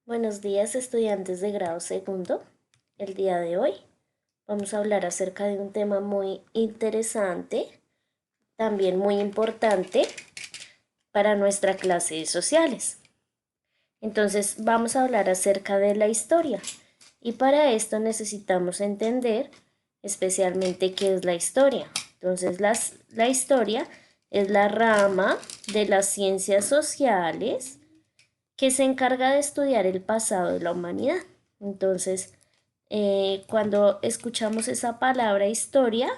Buenos días, estudiantes de grado segundo. El día de hoy vamos a hablar acerca de un tema muy interesante, también muy importante para nuestra clase de sociales. Entonces vamos a hablar acerca de la historia y para esto necesitamos entender especialmente qué es la historia. Entonces la historia es la rama de las ciencias sociales que se encarga de estudiar el pasado de la humanidad. Entonces, cuando escuchamos esa palabra historia,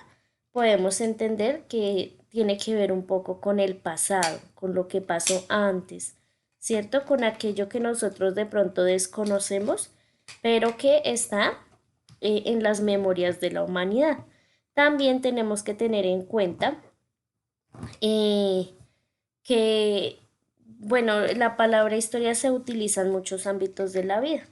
podemos entender que tiene que ver un poco con el pasado, con lo que pasó antes, ¿cierto? Con aquello que nosotros de pronto desconocemos, pero que está en las memorias de la humanidad. También tenemos que tener en cuenta eh, que, bueno, la palabra historia se utiliza en muchos ámbitos de la vida.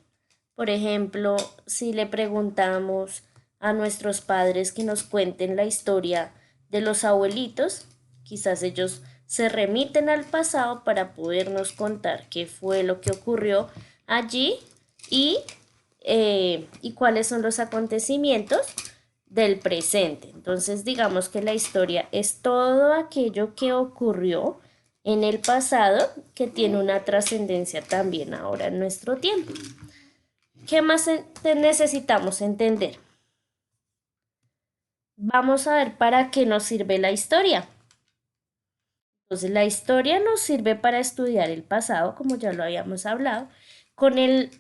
Por ejemplo, si le preguntamos a nuestros padres que nos cuenten la historia de los abuelitos, quizás ellos se remiten al pasado para podernos contar qué fue lo que ocurrió allí y, y cuáles son los acontecimientos del presente. Entonces, digamos que la historia es todo aquello que ocurrió en el pasado que tiene una trascendencia también ahora en nuestro tiempo. ¿Qué más necesitamos entender? Vamos a ver para qué nos sirve la historia. Entonces, la historia nos sirve para estudiar el pasado, como ya lo habíamos hablado, con el,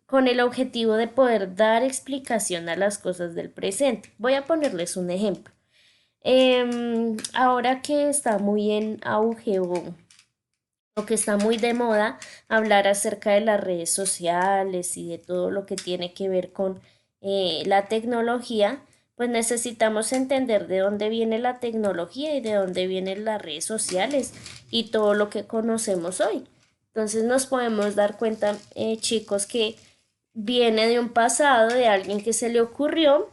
con el objetivo de poder dar explicación a las cosas del presente. Voy a ponerles un ejemplo. Ahora que está muy en auge o que está muy de moda hablar acerca de las redes sociales y de todo lo que tiene que ver con la tecnología, pues necesitamos entender de dónde viene la tecnología y de dónde vienen las redes sociales y todo lo que conocemos hoy. Entonces nos podemos dar cuenta, chicos, que viene de un pasado de alguien que se le ocurrió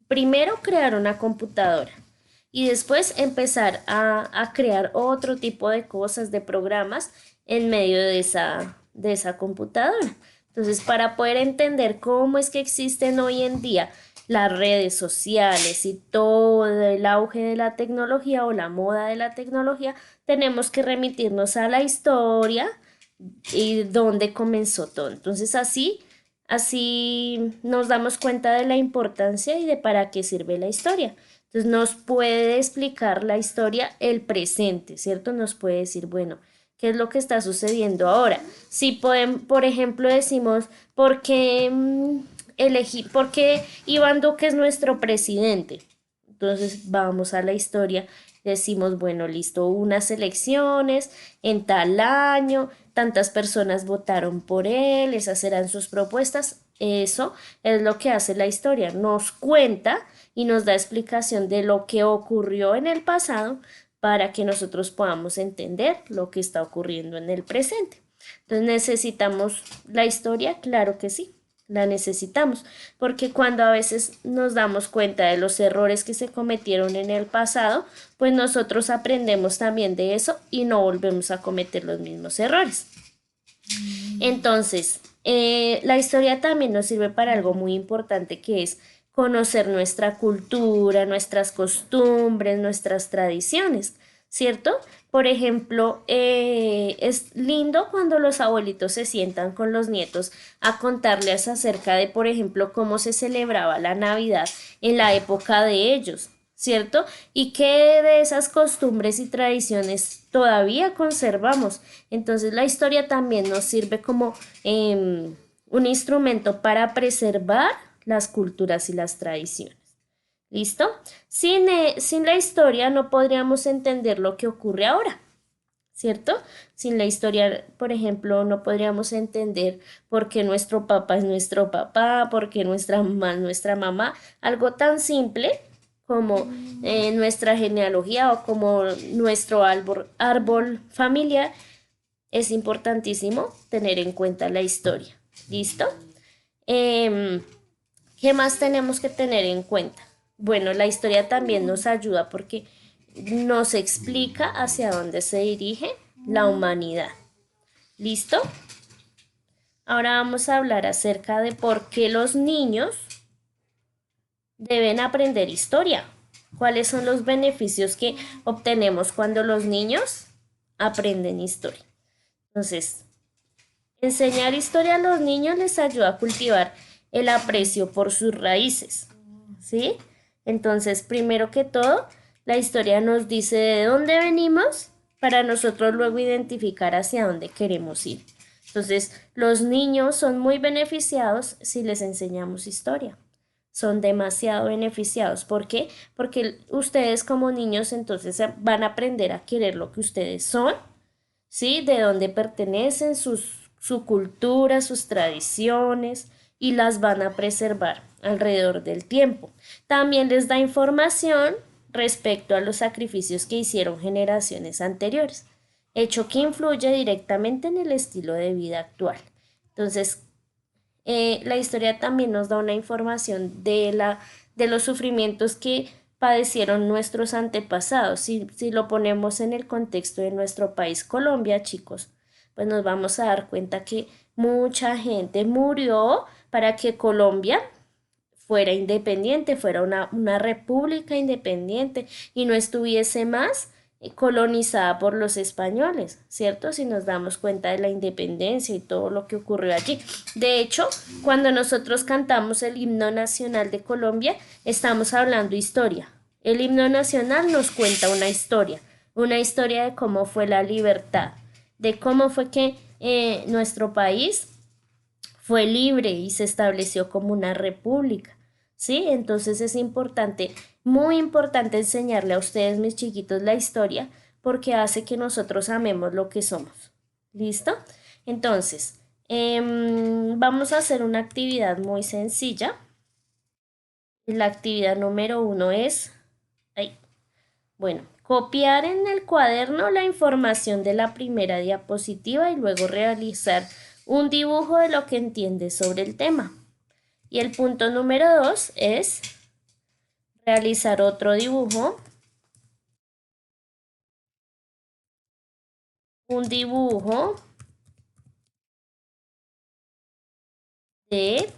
primero crear una computadora y después empezar a crear otro tipo de cosas, de programas en medio de esa computadora. Entonces, para poder entender cómo es que existen hoy en día las redes sociales y todo el auge de la tecnología o la moda de la tecnología, tenemos que remitirnos a la historia y dónde comenzó todo. Entonces, así nos damos cuenta de la importancia y de para qué sirve la historia. Entonces nos puede explicar la historia el presente, ¿cierto? Nos puede decir, bueno, ¿qué es lo que está sucediendo ahora? Si podemos, por ejemplo, decimos, ¿por qué por qué Iván Duque es nuestro presidente? Entonces vamos a la historia, decimos, bueno, listo, hubo unas elecciones en tal año, tantas personas votaron por él, esas eran sus propuestas. Eso es lo que hace la historia, nos cuenta y nos da explicación de lo que ocurrió en el pasado para que nosotros podamos entender lo que está ocurriendo en el presente. Entonces, ¿necesitamos la historia? Claro que sí, la necesitamos, porque cuando a veces nos damos cuenta de los errores que se cometieron en el pasado, pues nosotros aprendemos también de eso y no volvemos a cometer los mismos errores. Entonces, la historia también nos sirve para algo muy importante que es conocer nuestra cultura, nuestras costumbres, nuestras tradiciones, ¿cierto? Por ejemplo, es lindo cuando los abuelitos se sientan con los nietos a contarles acerca de, por ejemplo, cómo se celebraba la Navidad en la época de ellos, ¿cierto? Y qué de esas costumbres y tradiciones todavía conservamos. Entonces la historia también nos sirve como un instrumento para preservar las culturas y las tradiciones. ¿Listo? Sin la historia no podríamos entender lo que ocurre ahora. ¿Cierto? Sin la historia, por ejemplo, no podríamos entender por qué nuestro papá es nuestro papá, por qué nuestra mamá es nuestra mamá. Algo tan simple como nuestra genealogía o como nuestro árbol familiar, es importantísimo tener en cuenta la historia. ¿Listo? Em, ¿Qué más tenemos que tener en cuenta? Bueno, la historia también nos ayuda porque nos explica hacia dónde se dirige la humanidad. ¿Listo? Ahora vamos a hablar acerca de por qué los niños deben aprender historia. ¿Cuáles son los beneficios que obtenemos cuando los niños aprenden historia? Entonces, enseñar historia a los niños les ayuda a cultivar el aprecio por sus raíces, ¿sí? Entonces, primero que todo, la historia nos dice de dónde venimos para nosotros luego identificar hacia dónde queremos ir. Entonces, los niños son muy beneficiados si les enseñamos historia. Son demasiado beneficiados. ¿Por qué? Porque ustedes como niños entonces van a aprender a querer lo que ustedes son, ¿sí? De dónde pertenecen, su cultura, sus tradiciones, y las van a preservar alrededor del tiempo. También les da información respecto a los sacrificios que hicieron generaciones anteriores, hecho que influye directamente en el estilo de vida actual. Entonces, la historia también nos da una información de los sufrimientos que padecieron nuestros antepasados. Si lo ponemos en el contexto de nuestro país, Colombia, chicos, pues nos vamos a dar cuenta que mucha gente murió para que Colombia fuera independiente, fuera una república independiente y no estuviese más colonizada por los españoles, ¿cierto? Si nos damos cuenta de la independencia y todo lo que ocurrió allí. De hecho, cuando nosotros cantamos el himno nacional de Colombia, estamos hablando historia. El himno nacional nos cuenta una historia de cómo fue la libertad, de cómo fue que nuestro país fue libre y se estableció como una república, ¿sí? Entonces es importante, muy importante enseñarle a ustedes, mis chiquitos, la historia porque hace que nosotros amemos lo que somos. ¿Listo? Entonces, vamos a hacer una actividad muy sencilla. La actividad número 1 es, bueno, copiar en el cuaderno la información de la primera diapositiva y luego realizar un dibujo de lo que entiendes sobre el tema. Y el punto número 2 es realizar otro dibujo, un dibujo de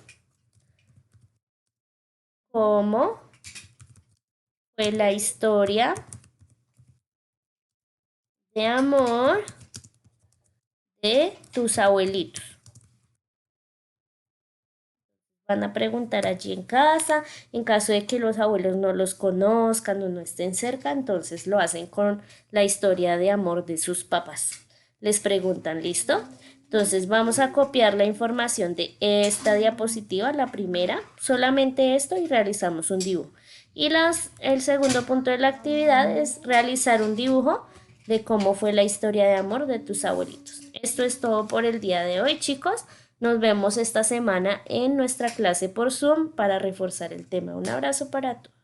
cómo fue la historia de amor de tus abuelitos. Van a preguntar allí en casa, en caso de que los abuelos no los conozcan o no estén cerca, entonces lo hacen con la historia de amor de sus papás. Les preguntan, ¿listo? Entonces vamos a copiar la información de esta diapositiva, la primera, solamente esto y realizamos un dibujo. Y el segundo punto de la actividad es realizar un dibujo de cómo fue la historia de amor de tus abuelitos. Esto es todo por el día de hoy, chicos. Nos vemos esta semana en nuestra clase por Zoom para reforzar el tema. Un abrazo para todos.